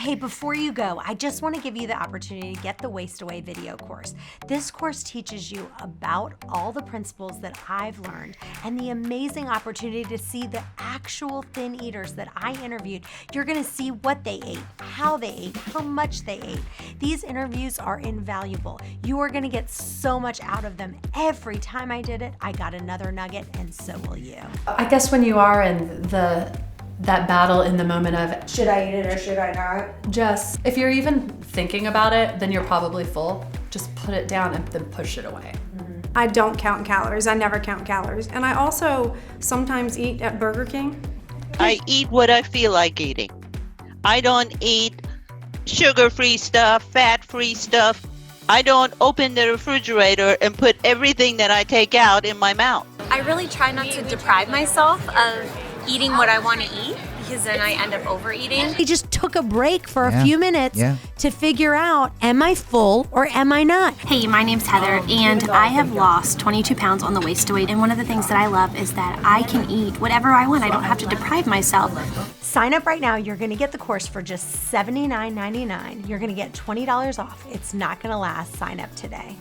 Hey, before you go, I just want to give you the opportunity to get the Waste Away video course. This course teaches you about all the principles that I've learned and the amazing opportunity to see the actual thin eaters that I interviewed. You're going to see what they ate, how they ate, how much they ate. These interviews are invaluable. You are going to get so much out of them. Every time I did it, I got another nugget, and so will you. I guess when you are in that battle in the moment of, Should I eat it or should I not? just, if you're even thinking about it, then you're probably full. Just put it down and then push it away. I don't count calories. I never count calories. And I also sometimes eat at Burger King. I eat what I feel like eating. I don't eat sugar-free stuff, fat-free stuff. I don't open the refrigerator and put everything that I take out in my mouth. I really try not to deprive myself of eating what I want to eat, because then I end up overeating. I just took a break for a few minutes to figure out, am I full or am I not? Hey, my name's Heather, and I have lost 22 pounds on the Waste Away. And one of the things that I love is that I can eat whatever I want. I don't have to deprive myself. Sign up right now. You're going to get the course for just $79.99. You're going to get $20 off. It's not going to last. Sign up today.